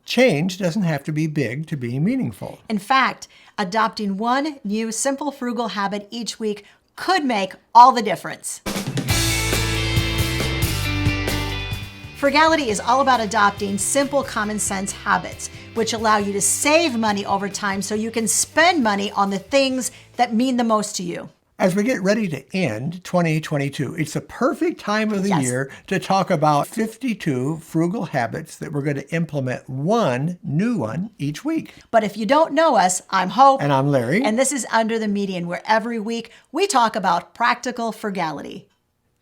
Change doesn't have to be big to be meaningful. In fact, adopting one new simple frugal habit each week could make all the difference. Frugality is all about adopting simple common sense habits, which allow you to save money over time so you can spend money on the things that mean the most to you. As we get ready to end 2022, it's a perfect time of the year to talk about 52 frugal habits that we're going to implement one new one each week. But if you don't know us, I'm Hope. And I'm Larry. And this is Under the Median, where every week we talk about practical frugality.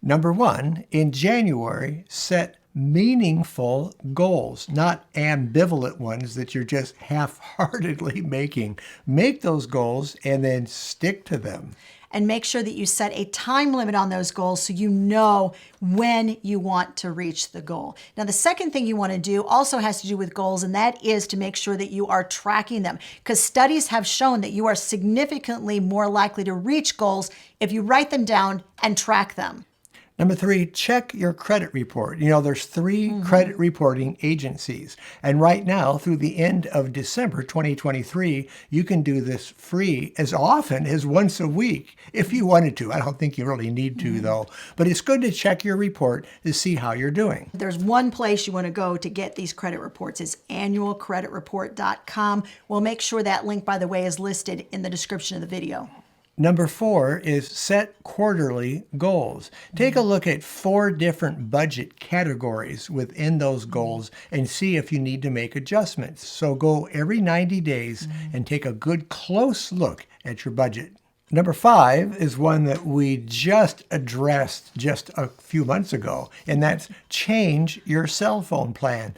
Number 1, in January, set meaningful goals, not ambivalent ones that you're just half-heartedly making. Make those goals and then stick to them. And make sure that you set a time limit on those goals so you know when you want to reach the goal. Now, the second thing you want to do also has to do with goals, and that is to make sure that you are tracking them, because studies have shown that you are significantly more likely to reach goals if you write them down and track them. Number 3, check your credit report. You know, there's 3 credit reporting agencies. And right now, through the end of December 2023, you can do this free as often as once a week if you wanted to. I don't think you really need to, though. But it's good to check your report to see how you're doing. There's one place you want to go to get these credit reports. It's annualcreditreport.com. We'll make sure that link, by the way, is listed in the description of the video. Number 4 is set quarterly goals. Take a look at 4 different budget categories within those goals and see if you need to make adjustments. So go every 90 days and take a good close look at your budget. Number 5 is one that we just addressed just a few months ago, and that's change your cell phone plan.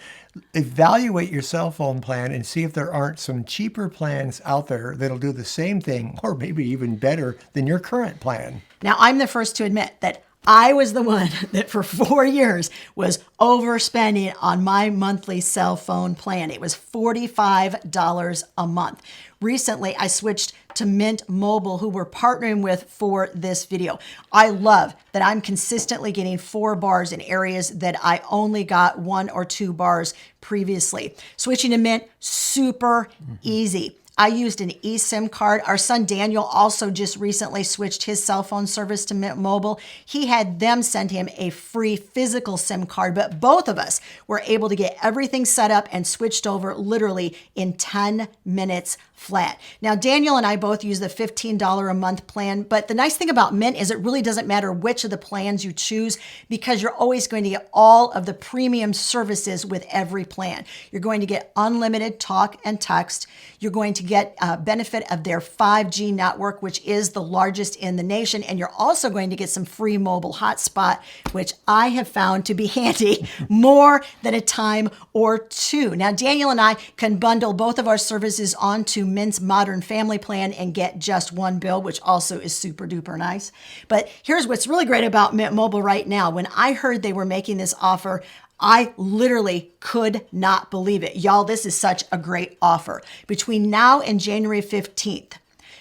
Evaluate your cell phone plan and see if there aren't some cheaper plans out there that'll do the same thing or maybe even better than your current plan. Now, I'm the first to admit that I was the one that for 4 years was overspending on my monthly cell phone plan. It was $45 a month. Recently, I switched to Mint Mobile, who we're partnering with for this video. I love that I'm consistently getting 4 bars in areas that I only got 1 or 2 bars previously. Switching to Mint, super easy. I used an eSIM card. Our son Daniel also just recently switched his cell phone service to Mint Mobile. He had them send him a free physical SIM card, but both of us were able to get everything set up and switched over literally in 10 minutes flat. Now, Daniel and I both use the $15 a month plan, but the nice thing about Mint is it really doesn't matter which of the plans you choose because you're always going to get all of the premium services with every plan. You're going to get unlimited talk and text. You're going to get benefit of their 5G network, which is the largest in the nation. And you're also going to get some free mobile hotspot, which I have found to be handy more than a time or two. Now, Daniel and I can bundle both of our services onto Mint's Modern Family Plan and get just one bill, which also is super duper nice. But here's what's really great about Mint Mobile right now. When I heard they were making this offer, I literally could not believe it. Y'all, this is such a great offer. Between now and January 15th,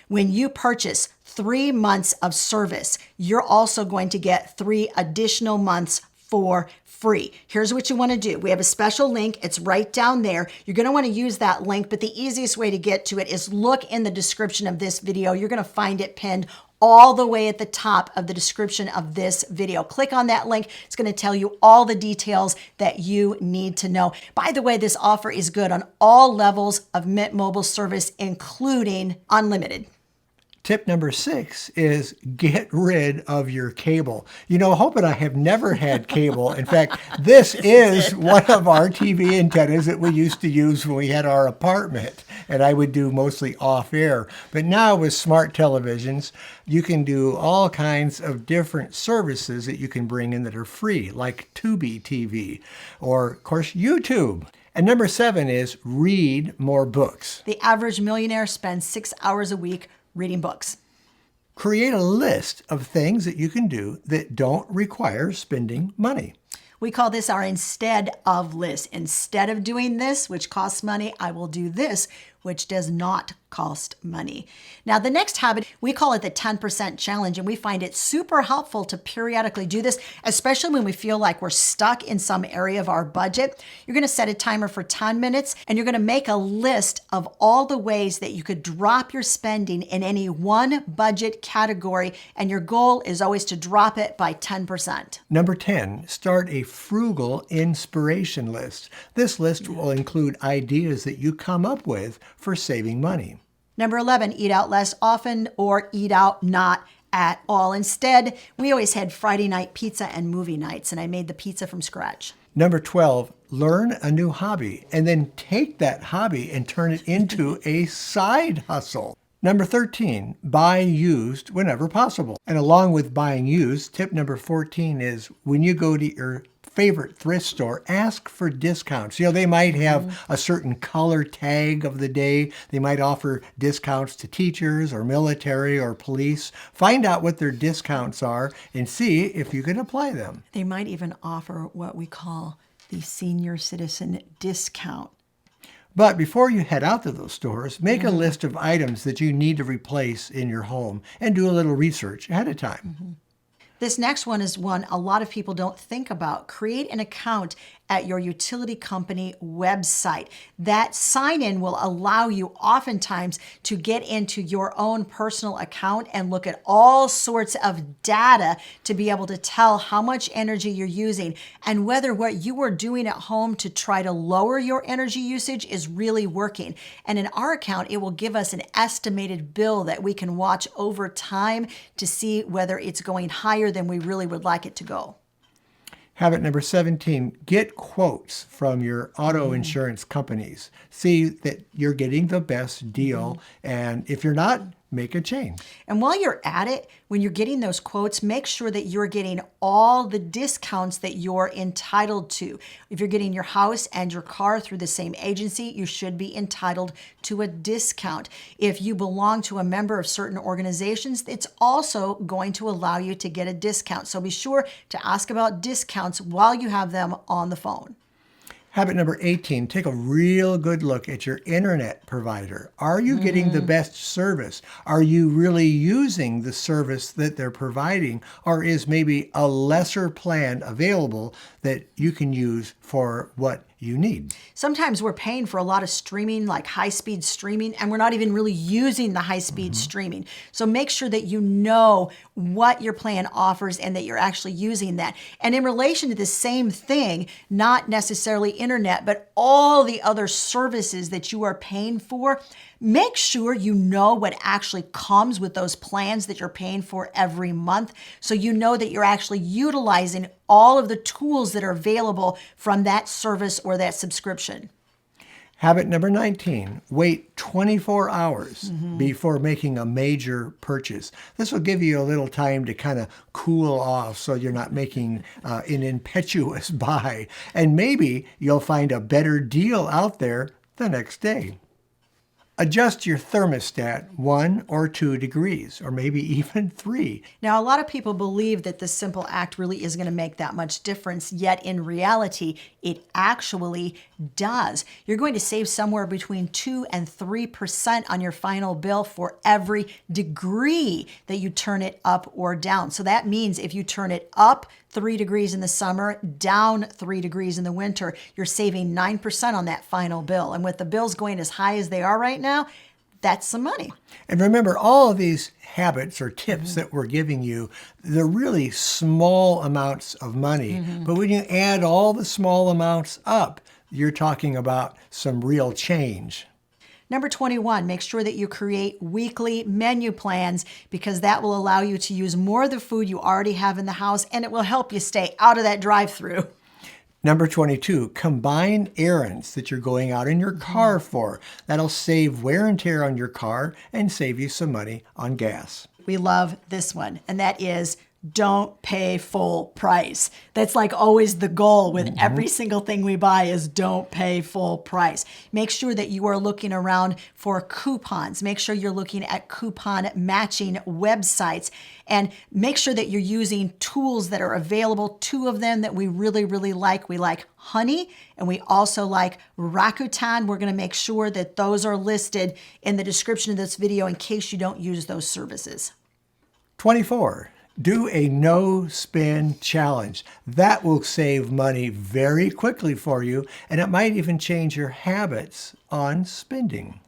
when you purchase 3 months of service, you're also going to get 3 additional months for free. Here's what you want to do. We have a special link. It's right down there. You're going to want to use that link, but the easiest way to get to it is look in the description of this video. You're going to find it pinned all the way at the top of the description of this video. Click on that link. It's going to tell you all the details that you need to know. By the way, this offer is good on all levels of Mint Mobile service, including unlimited. Tip number 6 is get rid of your cable. You know, Hope and I have never had cable. In fact, this is one of our TV antennas that we used to use when we had our apartment, and I would do mostly off air. But now with smart televisions, you can do all kinds of different services that you can bring in that are free, like Tubi TV, or of course, YouTube. And number 7 is read more books. The average millionaire spends 6 hours a week reading books. Create a list of things that you can do that don't require spending money. We call this our instead of list. Instead of doing this, which costs money, I will do this, which does not cost money. Now, the next habit, we call it the 10% challenge, and we find it super helpful to periodically do this, especially when we feel like we're stuck in some area of our budget. You're going to set a timer for 10 minutes, and you're going to make a list of all the ways that you could drop your spending in any one budget category, and your goal is always to drop it by 10%. Number 10, start a frugal inspiration list. This list will include ideas that you come up with for saving money. Number 11, eat out less often or eat out not at all. Instead, we always had Friday night pizza and movie nights, and I made the pizza from scratch. Number 12, learn a new hobby and then take that hobby and turn it into a side hustle. Number 13, buy used whenever possible. And along with buying used, tip number 14 is when you go to your favorite thrift store, ask for discounts. They might have a certain color tag of the day. They might offer discounts to teachers or military or police. Find out what their discounts are and see if you can apply them. They might even offer what we call the senior citizen discount. But before you head out to those stores, make a list of items that you need to replace in your home and do a little research ahead of time. This next one is one a lot of people don't think about. Create an account at your utility company website. That sign-in will allow you oftentimes to get into your own personal account and look at all sorts of data to be able to tell how much energy you're using and whether what you are doing at home to try to lower your energy usage is really working. And in our account, it will give us an estimated bill that we can watch over time to see whether it's going higher than we really would like it to go. Habit number 17, get quotes from your auto insurance companies. See that you're getting the best deal, and if you're not, make a change. And while you're at it, when you're getting those quotes, make sure that you're getting all the discounts that you're entitled to. If you're getting your house and your car through the same agency, you should be entitled to a discount. If you belong to a member of certain organizations, it's also going to allow you to get a discount. So be sure to ask about discounts while you have them on the phone. Habit number 18, take a real good look at your internet provider. Are you getting the best service? Are you really using the service that they're providing? Or is maybe a lesser plan available that you can use for what you need? Sometimes we're paying for a lot of streaming, like high-speed streaming, and we're not even really using the high-speed streaming. So make sure that you know what your plan offers and that you're actually using that. And in relation to the same thing, not necessarily internet, but all the other services that you are paying for, make sure you know what actually comes with those plans that you're paying for every month, so you know that you're actually utilizing all of the tools that are available from that service or that subscription. Habit number 19, wait 24 hours before making a major purchase. This will give you a little time to kind of cool off so you're not making an impetuous buy. And maybe you'll find a better deal out there the next day. Adjust your thermostat 1 or 2 degrees, or maybe even 3. Now, a lot of people believe that this simple act really is going to make that much difference, yet in reality, it actually does. You're going to save somewhere between 2 and 3% on your final bill for every degree that you turn it up or down. So that means if you turn it up 3 degrees in the summer, down 3 degrees in the winter, you're saving 9% on that final bill. And with the bills going as high as they are right now, that's some money. And remember, all of these habits or tips that we're giving you, they're really small amounts of money. But when you add all the small amounts up, you're talking about some real change. Number 21, make sure that you create weekly menu plans, because that will allow you to use more of the food you already have in the house, and it will help you stay out of that drive-through. Number 22, combine errands that you're going out in your car for. That'll save wear and tear on your car and save you some money on gas. We love this one, and that is don't pay full price. That's like always the goal with every single thing we buy is don't pay full price. Make sure that you are looking around for coupons. Make sure you're looking at coupon matching websites, and make sure that you're using tools that are available. Two of them that we really, really like. We like Honey, and we also like Rakuten. We're going to make sure that those are listed in the description of this video in case you don't use those services. 24. Do a no spend challenge. That will save money very quickly for you, and it might even change your habits on spending.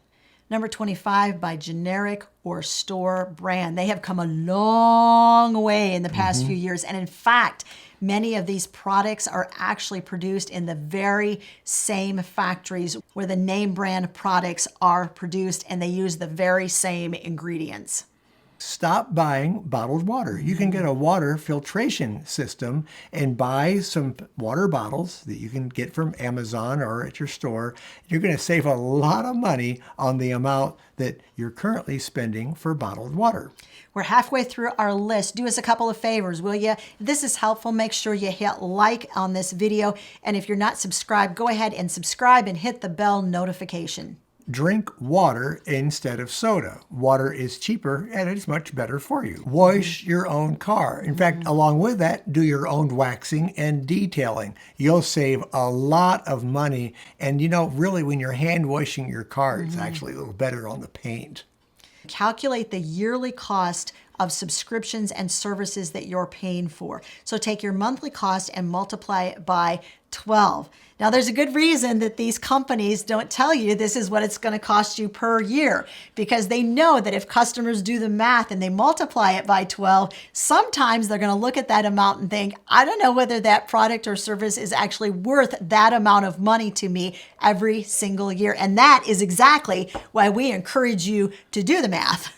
Number 25, buy generic or store brand. They have come a long way in the past few years. And in fact, many of these products are actually produced in the very same factories where the name brand products are produced, and they use the very same ingredients. Stop buying bottled water. You can get a water filtration system and buy some water bottles that you can get from Amazon or at your store. You're going to save a lot of money on the amount that you're currently spending for bottled water. We're halfway through our list. Do us a couple of favors, will you? If this is helpful, make sure you hit like on this video. And if you're not subscribed, go ahead and subscribe and hit the bell notification. Drink water instead of soda. Water is cheaper and it's much better for you. Wash your own car. In fact, along with that, do your own waxing and detailing. You'll save a lot of money. And really when you're hand washing your car, it's actually a little better on the paint. Calculate the yearly cost of subscriptions and services that you're paying for. So take your monthly cost and multiply it by 12. Now, there's a good reason that these companies don't tell you this is what it's going to cost you per year, because they know that if customers do the math and they multiply it by 12, sometimes they're going to look at that amount and think, I don't know whether that product or service is actually worth that amount of money to me every single year. And that is exactly why we encourage you to do the math.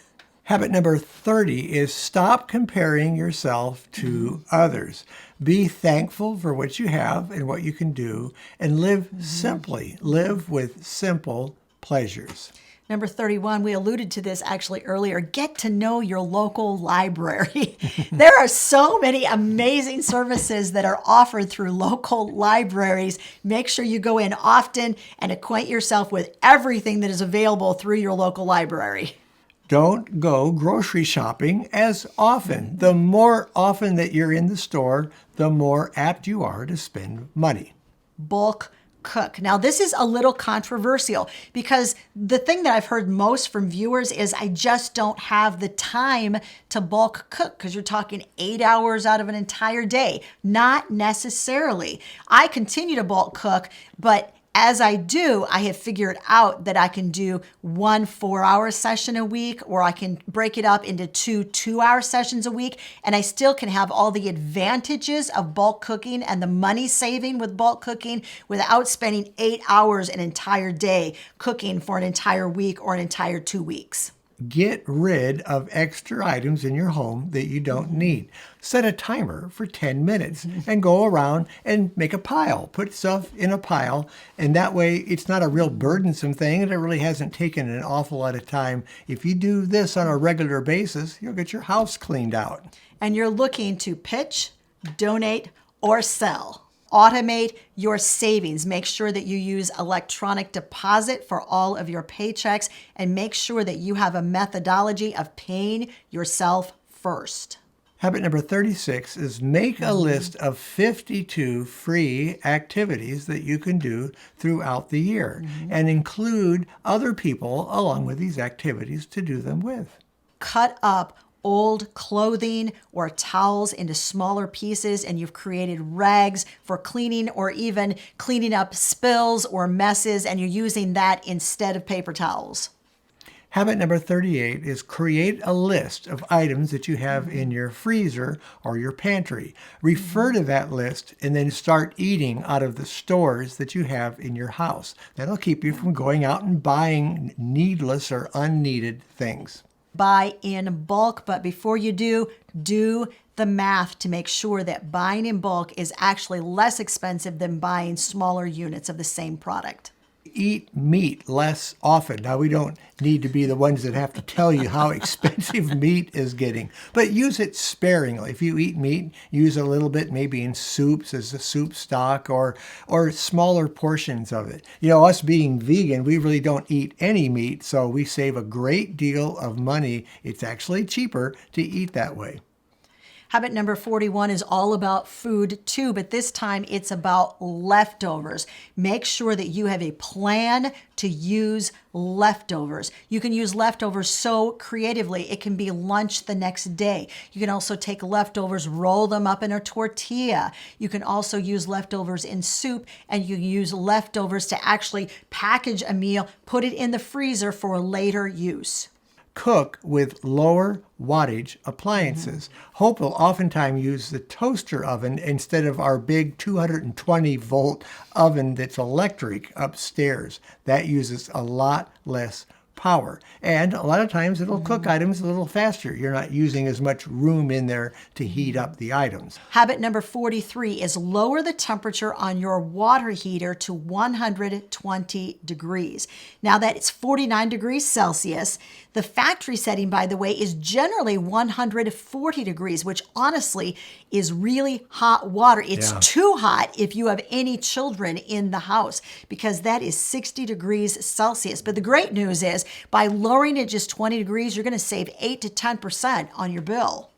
Habit number 30 is stop comparing yourself to others. Be thankful for what you have and what you can do, and live simply. Live with simple pleasures. Number 31, we alluded to this actually earlier. Get to know your local library. There are so many amazing services that are offered through local libraries. Make sure you go in often and acquaint yourself with everything that is available through your local library. Don't go grocery shopping as often. The more often that you're in the store, the more apt you are to spend money. Bulk cook. Now, this is a little controversial because the thing that I've heard most from viewers is I just don't have the time to bulk cook, because you're talking 8 hours out of an entire day. Not necessarily. I continue to bulk cook, but as I do, I have figured out that I can do 1 4-hour session a week, or I can break it up into 2 2-hour sessions a week, and I still can have all the advantages of bulk cooking and the money saving with bulk cooking without spending 8 hours an entire day cooking for an entire week or an entire 2 weeks. Get rid of extra items in your home that you don't need. Set a timer for 10 minutes and go around and make a pile. Put stuff in a pile, and that way it's not a real burdensome thing, and it really hasn't taken an awful lot of time. If you do this on a regular basis, you'll get your house cleaned out. And you're looking to pitch, donate, or sell. Automate your savings. Make sure that you use electronic deposit for all of your paychecks, and make sure that you have a methodology of paying yourself first. Habit number 36 is make a list of 52 free activities that you can do throughout the year, and include other people along with these activities to do them with. Cut up old clothing or towels into smaller pieces, and you've created rags for cleaning, or even cleaning up spills or messes, and you're using that instead of paper towels. Habit number 38 is create a list of items that you have in your freezer or your pantry. Refer to that list and then start eating out of the stores that you have in your house. That'll keep you from going out and buying needless or unneeded things. Buy in bulk, but before you do the math to make sure that buying in bulk is actually less expensive than buying smaller units of the same product. eat meat less often. Now, we don't need to be the ones that have to tell you how expensive meat is getting, but use it sparingly. If you eat meat, use a little bit maybe in soups as a soup stock or smaller portions of it. You know, us being vegan, we really don't eat any meat, so we save a great deal of money. It's actually cheaper to eat that way. Habit number 41 is all about food too, but this time it's about leftovers. Make sure that you have a plan to use leftovers. You can use leftovers so creatively. It can be lunch the next day. You can also take leftovers, roll them up in a tortilla. You can also use leftovers in soup, and you can use leftovers to actually package a meal, put it in the freezer for later use. Cook with lower wattage appliances. Hope will oftentimes use the toaster oven instead of our big 220 volt oven that's electric upstairs. That uses a lot less power. And a lot of times it'll cook items a little faster. You're not using as much room in there to heat up the items. Habit number 43 is lower the temperature on your water heater to 120 degrees. Now that it's 49 degrees Celsius. The factory setting, by the way, is generally 140 degrees, which honestly is really hot water. It's too hot if you have any children in the house, because that is 60 degrees Celsius. But the great news is by lowering it just 20 degrees, you're going to save 8 to 10% on your bill.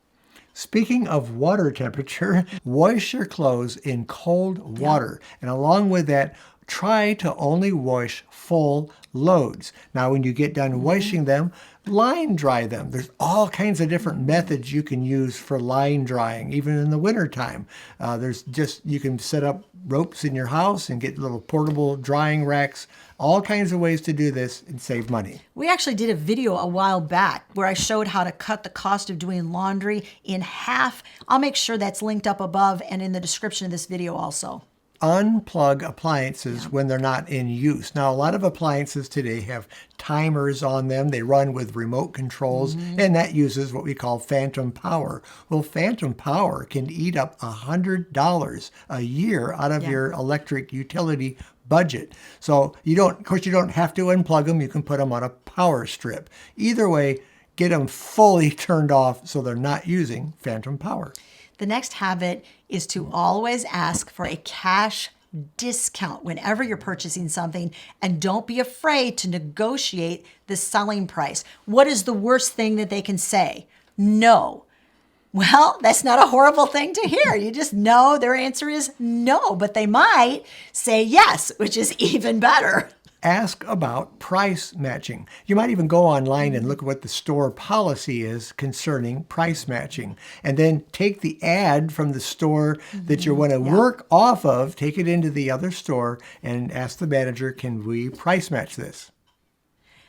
Speaking of water temperature, wash your clothes in cold water. And along with that, try to only wash full loads. Now, when you get done washing them, line dry them. There's all kinds of different methods you can use for line drying, even in the wintertime. You can set up ropes in your house and get little portable drying racks, all kinds of ways to do this and save money. We actually did a video a while back where I showed how to cut the cost of doing laundry in half. I'll make sure that's linked up above and in the description of this video also. Unplug appliances when they're not in use. Now, a lot of appliances today have timers on them. They run with remote controls, and that uses what we call phantom power. Well, phantom power can eat up $100 a year out of your electric utility budget. So you don't have to unplug them. You can put them on a power strip. Either way, get them fully turned off so they're not using phantom power. The next habit is to always ask for a cash discount whenever you're purchasing something, and don't be afraid to negotiate the selling price. What is the worst thing that they can say? No. Well, that's not a horrible thing to hear. You just know their answer is no, but they might say yes, which is even better. Ask about price matching. You might even go online and look at what the store policy is concerning price matching, and then take the ad from the store that you want to work off of, take it into the other store, and ask the manager, can we price match this?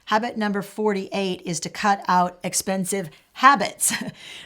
Habit number 48 is to cut out expensive habits.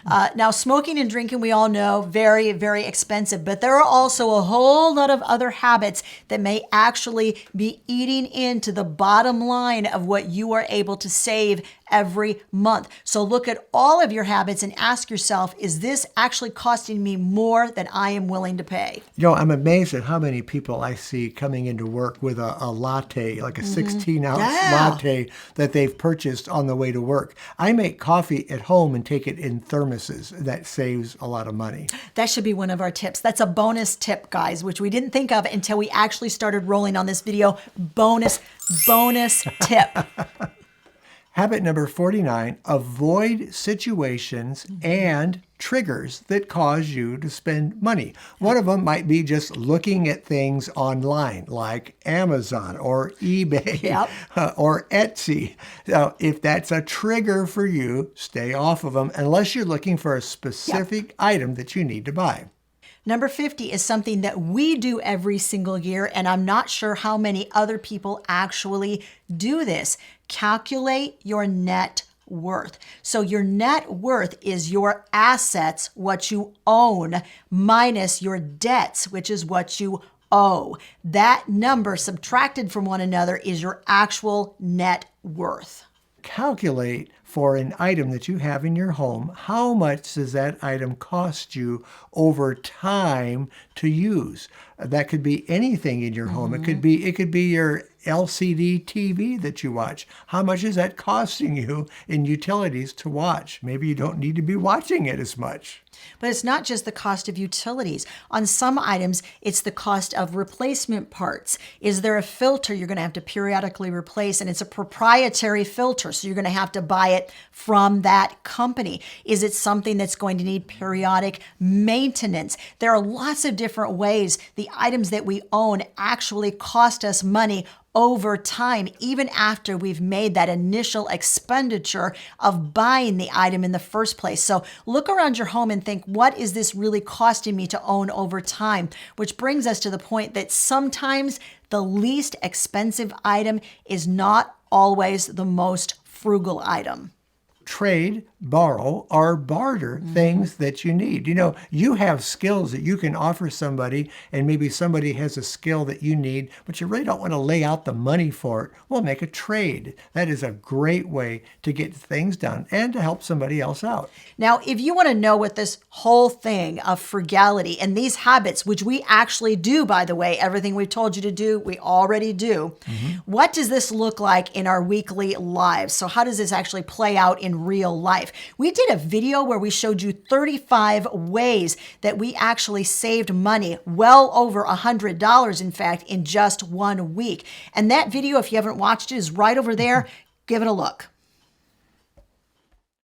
Now, smoking and drinking, we all know, very, very expensive, but there are also a whole lot of other habits that may actually be eating into the bottom line of what you are able to save every month. So look at all of your habits and ask yourself, is this actually costing me more than I am willing to pay? You know, I'm amazed at how many people I see coming into work with a latte, like a 16-ounce latte that they've purchased on the way to work. I make coffee at home and take it in thermoses. That saves a lot of money. That should be one of our tips. That's a bonus tip, guys, which we didn't think of until we actually started rolling on this video. Bonus tip. Habit number 49, avoid situations and triggers that cause you to spend money. One of them might be just looking at things online like Amazon or eBay or Etsy. So if that's a trigger for you, stay off of them unless you're looking for a specific item that you need to buy. Number 50 is something that we do every single year, and I'm not sure how many other people actually do this. Calculate your net worth. So your net worth is your assets, what you own, minus your debts, which is what you owe. That number subtracted from one another is your actual net worth. Calculate for an item that you have in your home, how much does that item cost you over time to use? That could be anything in your home. It could be your LCD TV that you watch? How much is that costing you in utilities to watch? Maybe you don't need to be watching it as much. But it's not just the cost of utilities. On some items, it's the cost of replacement parts. Is there a filter you're going to have to periodically replace? And it's a proprietary filter, so you're going to have to buy it from that company. Is it something that's going to need periodic maintenance? There are lots of different ways the items that we own actually cost us money over time, even after we've made that initial expenditure of buying the item in the first place. So look around your home and think, what is this really costing me to own over time? Which brings us to the point that sometimes the least expensive item is not always the most frugal item. Trade, borrow, or barter things that you need. You know, you have skills that you can offer somebody, and maybe somebody has a skill that you need, but you really don't want to lay out the money for it. Well, make a trade. That is a great way to get things done and to help somebody else out. Now, if you want to know what this whole thing of frugality and these habits, which we actually do, by the way, everything we've told you to do, we already do. What does this look like in our weekly lives? So how does this actually play out in real life? We did a video where we showed you 35 ways that we actually saved money, well over $100, in fact, in just 1 week. And that video, if you haven't watched it, is right over there. Give it a look.